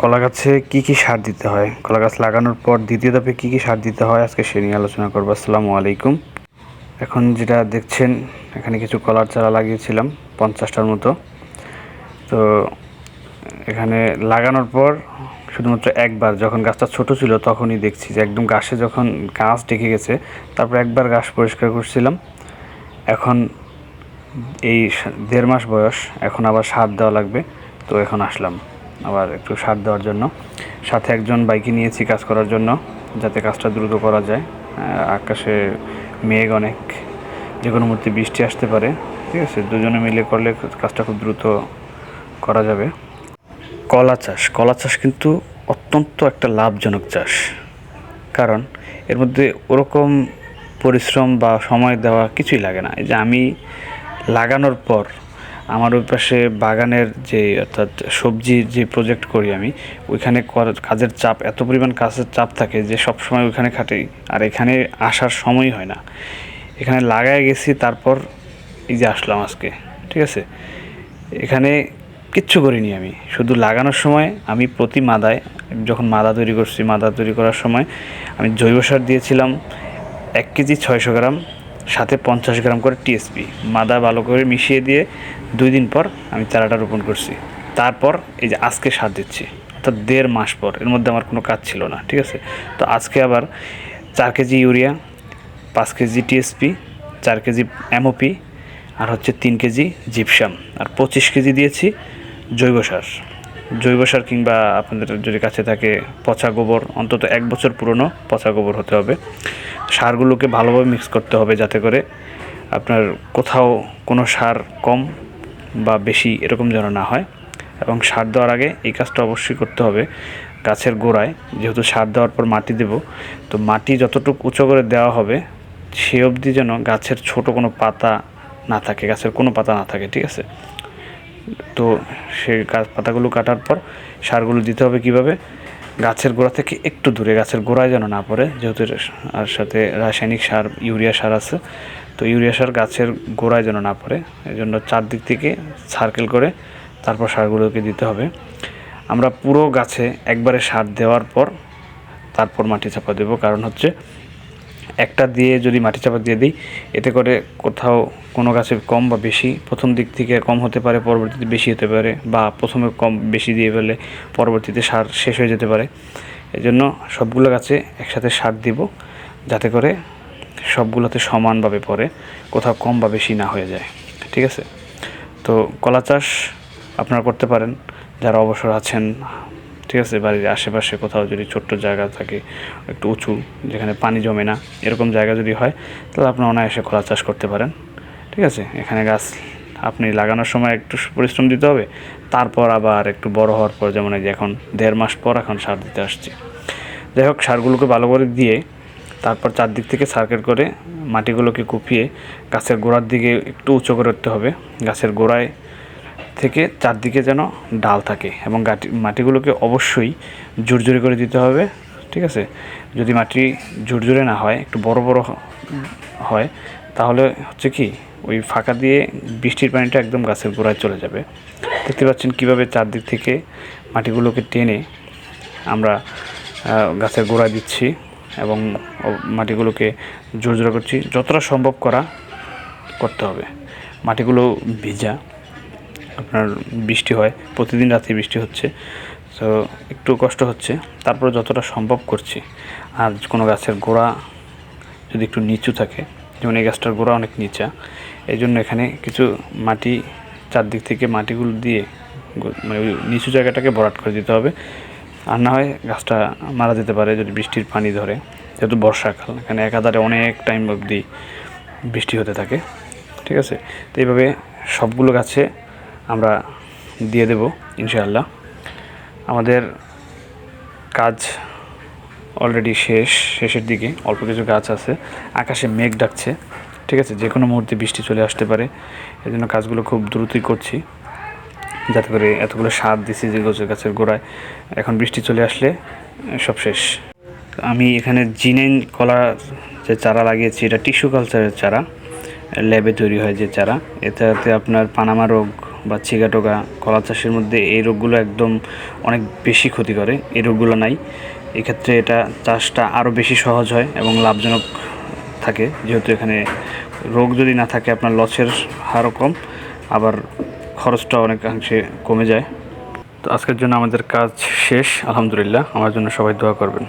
কলা গাছে কী কী সার দিতে হয়, কলা গাছ লাগানোর পর দ্বিতীয় ধাপে কী কী সার দিতে হয় আজকে সে নিয়ে আলোচনা করবো। আসসালামু আলাইকুম। এখন যেটা দেখছেন এখানে কিছু কলার চারা লাগিয়েছিলাম 50টার মতো। তো এখানে লাগানোর পর শুধুমাত্র একবার যখন গাছটা ছোট ছিল তখনই দেখছি যে একদম গাছে যখন গাছ ডেকে গেছে, তারপর একবার গাছ পরিষ্কার করছিলাম। এখন এই 1.5 মাস বয়স, এখন আবার সার দেওয়া লাগবে। তো এখন আসলাম আবার একটু সার দেওয়ার জন্য। সাথে একজন বাইকে নিয়েছি কাজ করার জন্য, যাতে কাজটা দ্রুত করা যায়। আকাশে মেঘ অনেক, যে কোনো মুহূর্তে বৃষ্টি আসতে পারে। ঠিক আছে, দুজনে মিলে করলে কাজটা খুব দ্রুত করা যাবে। কলা চাষ কিন্তু অত্যন্ত একটা লাভজনক চাষ, কারণ এর মধ্যে ওরকম পরিশ্রম বা সময় দেওয়া কিছুই লাগে না। এই যে আমি লাগানোর পর আমার ওই পাশে বাগানের যে অর্থাৎ সবজির যে প্রজেক্ট করি আমি, ওইখানে কাজের চাপ, এত পরিমাণ কাজের চাপ থাকে যে সব সময় ওইখানে খাটি, আর এখানে আসার সময় হয় না। এখানে লাগায় গেছি, তারপর এই যে আসলাম আজকে। ঠিক আছে, এখানে কিচ্ছু করিনি আমি, শুধু লাগানোর সময় আমি প্রতি মাদায়, যখন মাদা তৈরি করছি, মাদা তৈরি করার সময় আমি জৈব সার দিয়েছিলাম 1 কেজি 600 গ্রাম, সাথে 50 গ্রাম করে টিএসপি। মাদা ভালো করে মিশিয়ে দিয়ে 2 দিন পর আমি চারাটা রোপণ করছি। তারপর এই যে আজকে সার দিচ্ছি, অর্থাৎ 1.5 মাস পর। এর মধ্যে আমার কোনো কাজ ছিল না। ঠিক আছে, তো আজকে আবার 4 KG urea, 5 KG TSP, 4 KG MOP, আর হচ্ছে 3 কেজি জিপসাম, আর 25 কেজি দিয়েছি জৈব সার কিংবা আপনাদের যদি কাছে থাকে পচা গোবর, অন্তত 1 বছর পুরনো পচা গোবর হতে হবে। সারগুলোকে ভালোভাবে মিক্স করতে হবে, যাতে করে আপনার কোথাও কোনো সার কম বা বেশি এরকম যেন না হয়। এবং সার দেওয়ার আগে এই কাজটা অবশ্যই করতে হবে, গাছের গোড়ায় যেহেতু সার দেওয়ার পর মাটি দেব, তো মাটি যতটুকু উঁচু করে দেওয়া হবে সে অবধি যেন গাছের ছোট কোনো পাতা না থাকে, গাছের কোনো পাতা না থাকে। ঠিক আছে, তো সেই পাতাগুলো কাটার পর সারগুলো দিতে হবে কিভাবে, গাছের গোড়া থেকে একটু দূরে, গাছের গোড়ায় যেন না পড়ে, যেহেতু আর সাথে রাসায়নিক সার ইউরিয়া সার আছে। তো ইউরিয়া সার গাছের গোড়ায় যেন না পড়ে, এই জন্য চারদিক থেকে সার্কেল করে তারপর সারগুলোকে দিতে হবে। আমরা পুরো গাছে একবারে সার দেওয়ার পর তারপর মাটি চাপা দেব, কারণ হচ্ছে একটা দিয়ে যদি মাটি চাপা দিয়ে দিই, এতে করে কোথাও কোনো গাছে কম বা বেশি, প্রথম দিক থেকে কম হতে পারে, পরবর্তীতে বেশি হতে পারে, বা প্রথমে কম বেশি দিয়ে ফেলে পরবর্তীতে সার শেষ হয়ে যেতে পারে। এই জন্য সবগুলো গাছে একসাথে সার দিব, যাতে করে সবগুলোতে সমানভাবে পড়ে, কোথাও কম বা বেশি না হয়ে যায়। ঠিক আছে, তো কলা চাষ আপনারা করতে পারেন যারা অবসর আছেন। ঠিক আছে, বাড়ির আশেপাশে কোথাও যদি ছোট্ট জায়গা থাকে, একটু উঁচু, যেখানে পানি জমে না, এরকম জায়গা যদি হয়, তাহলে আপনি অনায়াসে কলা চাষ করতে পারেন। ঠিক আছে, এখানে গাছ আপনি লাগানোর সময় একটু পরিশ্রম দিতে হবে, তারপর আবার একটু বড় হওয়ার পর, যেমন এই যে এখন 1.5 মাস পর এখন সার দিতে আসছি। যাই হোক, সারগুলোকে ভালো করে দিয়ে তারপর চারদিক থেকে সার্কেল করে মাটিগুলোকে কুপিয়ে গাছের গোড়ার দিকে একটু উঁচু করে রাখতে হবে। গাছের গোড়ায় থেকে চারদিকে যেন ডাল থাকে, এবং মাটিগুলোকে অবশ্যই ঝুরঝুরে করে দিতে হবে। ঠিক আছে, যদি মাটি ঝুরঝুরে না হয়, একটু বড় বড় হয়, তাহলে হচ্ছে কি ওই ফাঁকা দিয়ে বৃষ্টির পানিটা একদম গাছের গোড়ায় চলে যাবে। দেখতে পাচ্ছেন কীভাবে চারদিক থেকে মাটিগুলোকে টেনে আমরা গাছের গোড়ায় দিচ্ছি এবং মাটিগুলোকে ঝুরঝুরে করছি। যতটা সম্ভব করতে হবে। মাটিগুলো ভিজা, আপনার বৃষ্টি হয়, প্রতিদিন রাতে বৃষ্টি হচ্ছে, তো একটু কষ্ট হচ্ছে, তারপরে যতটা সম্ভব করছি। আর কোনো গাছের গোড়া যদি একটু নিচু থাকে, যেমন এই গাছটার গোড়া অনেক নিচা, এই জন্য এখানে কিছু মাটি চারদিক থেকে মাটিগুলো দিয়ে মানে ওই নিচু জায়গাটাকে ভরাট করে দিতে হবে, আর না হয় গাছটা মারা যেতে পারে যদি বৃষ্টির পানি ধরে। যেহেতু বর্ষাকাল, এখানে একাধারে অনেক টাইম অবধি বৃষ্টি হতে থাকে। ঠিক আছে, তো এইভাবে সবগুলো গাছে আমরা দিয়ে দেব ইনশাআল্লাহ। আমাদের কাজ অলরেডি শেষের দিকে, অল্প কিছু গাছ আছে, আকাশে মেঘ ডাকছে। ঠিক আছে, যে কোনো মুহূর্তে বৃষ্টি চলে আসতে পারে, এই জন্য কাজগুলো খুব দ্রুতই করছি, যাতে করে এতগুলো সার দিছি যে গাছের গোড়ায়, এখন বৃষ্টি চলে আসলে সব শেষ। আমি এখানে জিনাইন কলা যে চারা লাগিয়েছি, এটা টিস্যু কালচারের চারা, ল্যাবে তৈরি হয় যে চারা। এটাতে আপনার পানামা রোগ বা ছিগাটোকা কলা চাষের মধ্যে এই রোগগুলো একদম অনেক বেশি ক্ষতি করে, এই রোগগুলো নাই। এক্ষেত্রে এটা চাষটা আরও বেশি সহজ হয় এবং লাভজনক থাকে, যেহেতু এখানে রোগ যদি না থাকে আপনার লসের হারও কম, আবার খরচটা অনেকাংশে কমে যায়। তো আজকের জন্য আমাদের কাজ শেষ, আলহামদুলিল্লাহ। আমার জন্য সবাই দোয়া করবেন।